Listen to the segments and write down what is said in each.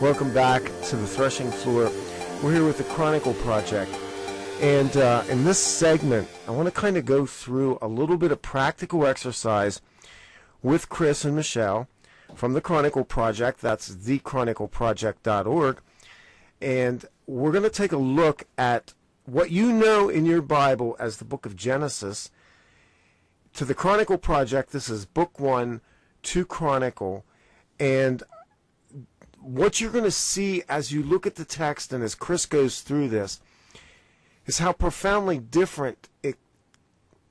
Welcome back to the Threshing Floor. We're here with the Chronicle Project. And in this segment, I want to kind of go through a little bit of practical exercise with Chris and Michelle from the Chronicle Project. That's thechronicleproject.org. And we're going to take a look at what you know in your Bible as the book of Genesis. To the Chronicle Project, this is book 1 to Chronicle. And what you're going to see as you look at the text and as Chris goes through this is how profoundly different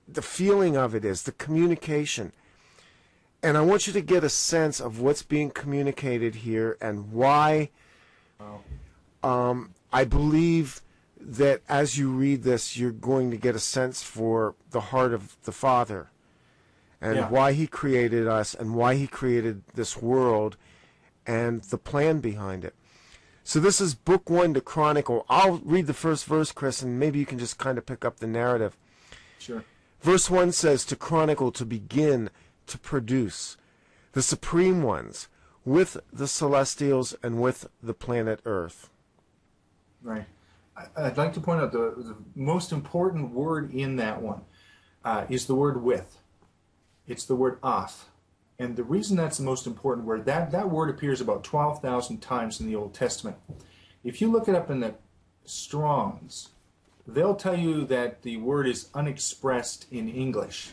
the feeling of it is, the communication. And I want you to get a sense of what's being communicated here and why I believe that as you read this, you're going to get a sense for the heart of the Father and why He created us and why He created this world and the plan behind it. So this is book 1 to Chronicle. I'll read the first verse, Chris, and maybe you can just kind of pick up the narrative. Sure. Verse 1 says, to chronicle, to begin, to produce, the supreme ones, with the celestials and with the planet Earth. Right. I'd like to point out the most important word in that one is the word with. It's the word ath. And the reason that's the most important word, that word appears about 12,000 times in the Old Testament. If you look it up in the Strongs, they'll tell you that the word is unexpressed in English.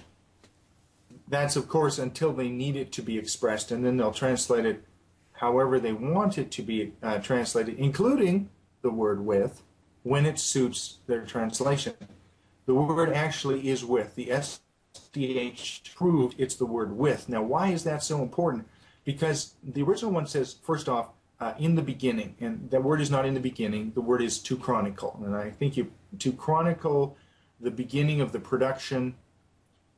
That's, of course, until they need it to be expressed, and then they'll translate it however they want it to be translated, including the word with, when it suits their translation. The word actually is with. The SDH proved it's the word with. Now, why is that so important? Because the original one says, first off, in the beginning, and that word is not in the beginning, the word is to chronicle. And I think to chronicle the beginning of the production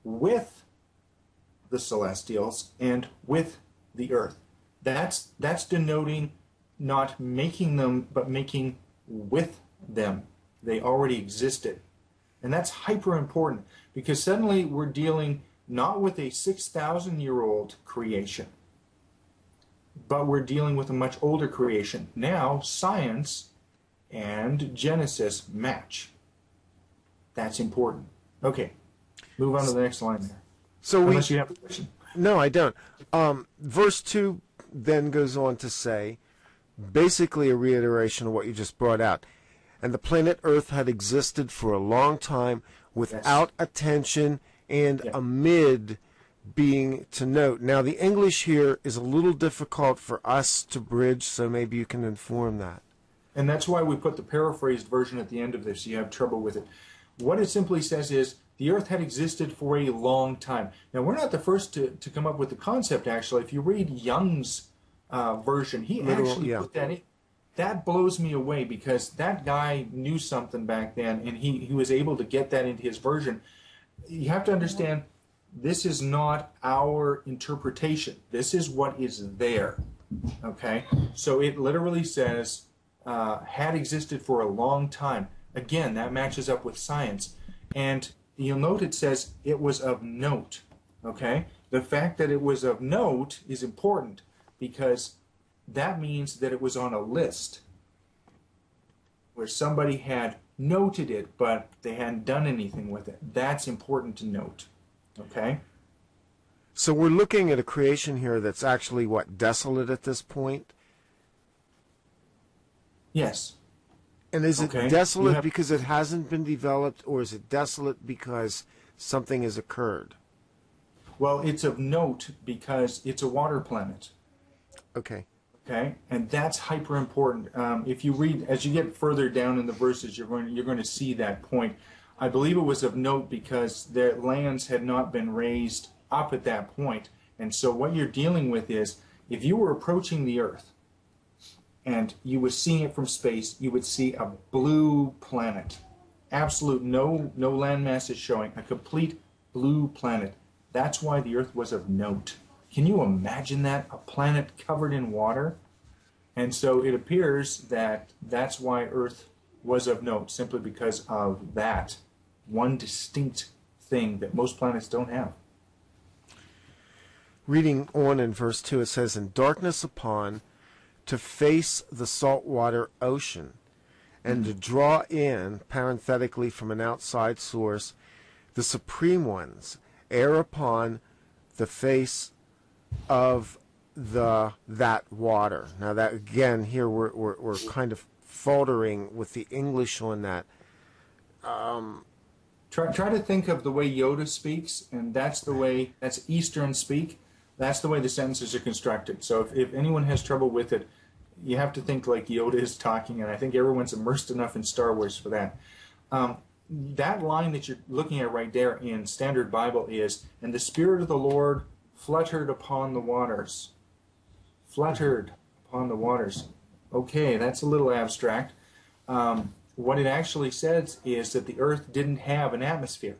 with the celestials and with the earth. That's denoting not making them, but making with them. They already existed. And that's hyper important because suddenly we're dealing not with a 6,000-year-old creation, but we're dealing with a much older creation. Now science and Genesis match. That's important. Okay, move on to the next line there. So Unless you have a question. No, I don't. Verse 2 then goes on to say, basically a reiteration of what you just brought out. And the planet Earth had existed for a long time without attention and amid being to note. Now, the English here is a little difficult for us to bridge, so maybe you can inform that. And that's why we put the paraphrased version at the end of this. You have trouble with it. What it simply says is, the Earth had existed for a long time. Now, we're not the first to come up with the concept, actually. If you read Young's version, he actually put that in. That blows me away because that guy knew something back then, and he was able to get that into his version. You have to understand, this is not our interpretation. This is what is there, okay? So it literally says, had existed for a long time. Again, that matches up with science. And you'll note it says it was of note, okay? The fact that it was of note is important because that means that it was on a list where somebody had noted it, but they hadn't done anything with it. That's important to note, okay? So we're looking at a creation here that's actually, what, desolate at this point? Yes. And is it desolate because it hasn't been developed, or is it desolate because something has occurred? Well, it's of note because it's a water planet. Okay. Okay, and that's hyper important. If you read, as you get further down in the verses, you're going to see that point. I believe it was of note because their lands had not been raised up at that point. And so what you're dealing with is, if you were approaching the Earth and you were seeing it from space, you would see a blue planet. Absolute no landmass is showing, a complete blue planet. That's why the Earth was of note. Can you imagine that? A planet covered in water? And so it appears that that's why Earth was of note, simply because of that one distinct thing that most planets don't have. Reading on in verse 2, it says, "And darkness upon to face the saltwater ocean and to draw in, parenthetically from an outside source, the supreme ones, air upon the face of that water. Now that again, here we're kind of faltering with the English on that. Try to think of the way Yoda speaks, and that's Eastern speak. That's the way the sentences are constructed. So if anyone has trouble with it, you have to think like Yoda is talking, and I think everyone's immersed enough in Star Wars for that. That line that you're looking at right there in Standard Bible is, "And the Spirit of the Lord fluttered upon the waters." Fluttered upon the waters. Okay, that's a little abstract. What it actually says is that the earth didn't have an atmosphere.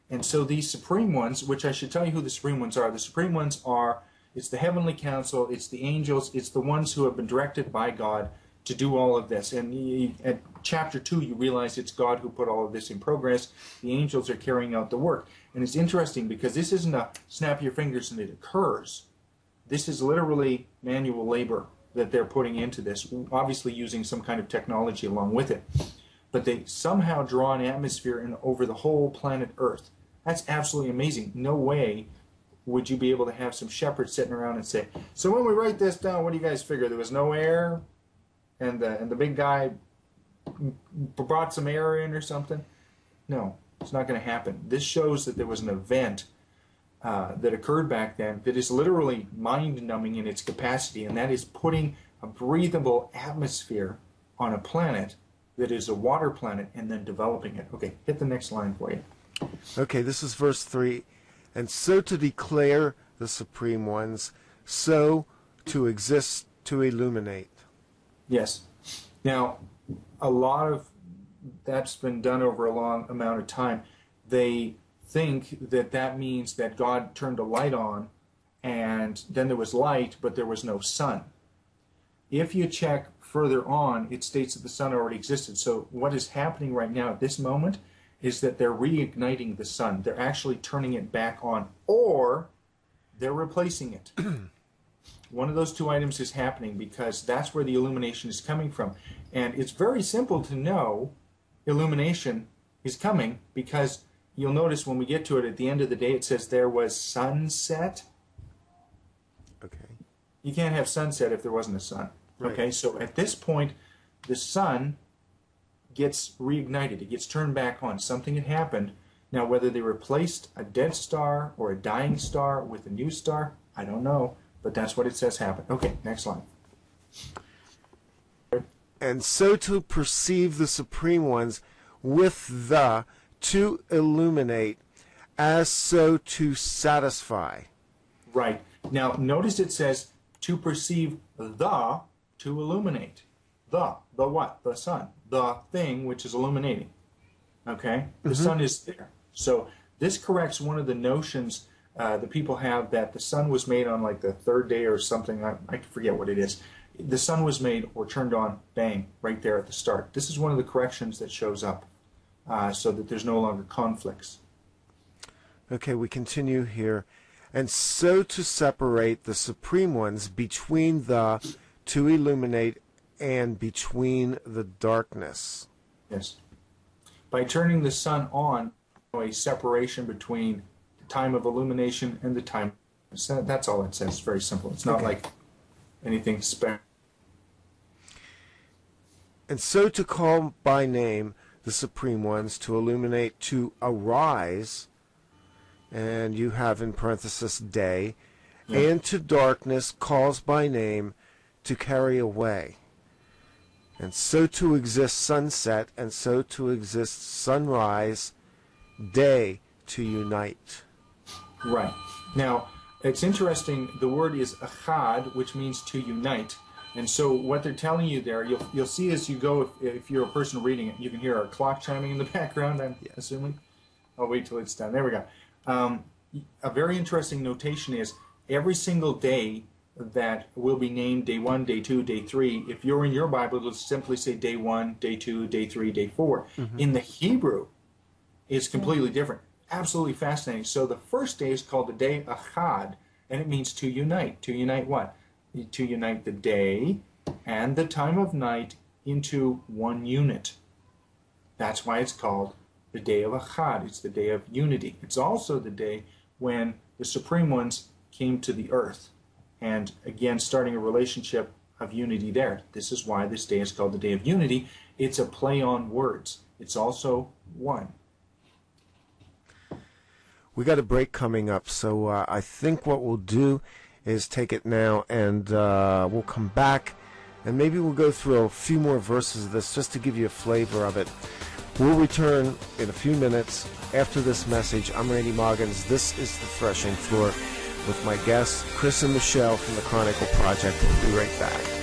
And so these supreme ones, which I should tell you who the supreme ones are. The supreme ones are, it's the heavenly council, it's the angels, it's the ones who have been directed by God to do all of this. And at chapter 2, you realize it's God who put all of this in progress. The angels are carrying out the work. And it's interesting because this isn't a snap your fingers and it occurs. This is literally manual labor that they're putting into this, obviously using some kind of technology along with it. But they somehow draw an atmosphere over the whole planet Earth. That's absolutely amazing. No way would you be able to have some shepherds sitting around and say, "So when we write this down, what do you guys figure? There was no air, and the big guy brought some air in or something?" No, it's not going to happen. This shows that there was an event that occurred back then that is literally mind-numbing in its capacity, and that is putting a breathable atmosphere on a planet that is a water planet and then developing it. Okay, hit the next line for you. Okay, this is verse 3. "And so to declare the supreme ones, so to exist, to illuminate." Yes. Now, a lot of that's been done over a long amount of time. They think that that means that God turned a light on and then there was light, but there was no sun. If you check further on, it states that the sun already existed. So what is happening right now at this moment is that they're reigniting the sun. They're actually turning it back on, or they're replacing it. One of those two items is happening because that's where the illumination is coming from. And it's very simple to know illumination is coming because you'll notice when we get to it at the end of the day, it says there was sunset. Okay. You can't have sunset if there wasn't a sun. Right. Okay, so at this point, the sun gets reignited. It gets turned back on. Something had happened. Now, whether they replaced a dead star or a dying star with a new star, I don't know. But that's what it says happened. Okay, next line. "And so to perceive the supreme ones with the, to illuminate, as so to satisfy." Right. Now, notice it says to perceive the, to illuminate. The what? The sun. The thing which is illuminating. Okay? The sun is there. So this corrects one of the notions that people have that the sun was made on like the third day or something. I forget what it is. The sun was made or turned on, bang, right there at the start. This is one of the corrections that shows up so that there's no longer conflicts. Okay, we continue here. "And so to separate the supreme ones between the, to illuminate, and between the darkness." Yes. By turning the sun on, a separation between the time of illumination and the time. So that's all it says. It's very simple. It's not like anything special. "And so to call by name the supreme ones, to illuminate, to arise," and you have in parenthesis day, "and to darkness calls by name, to carry away. And so to exist sunset, and so to exist sunrise, day to unite." Right. Now, it's interesting, the word is achad, which means to unite. And so what they're telling you there, you'll see as you go, if you're a person reading it, you can hear our clock chiming in the background, I'm assuming. I'll wait till it's done. There we go. A very interesting notation is every single day that will be named day 1, day 2, day 3. If you're in your Bible, it'll simply say day 1, day 2, day 3, day 4. In the Hebrew, it's completely different. Absolutely fascinating. So the first day is called the day Achad, and it means to unite. To unite what? To unite the day and the time of night into one unit. That's why it's called the day of Echad. It's the day of unity. It's also the day when the Supreme Ones came to the earth, and again starting a relationship of unity there. This is why this day is called the Day of Unity. It's a play on words. It's also one. We got a break coming up, so I think what we'll do is take it now, and we'll come back, and maybe we'll go through a few more verses of this just to give you a flavor of it. We'll return in a few minutes after this message. I'm Randy Maugans. This is The Threshing Floor with my guests, Chris and Michelle from the Chronicle Project. We'll be right back.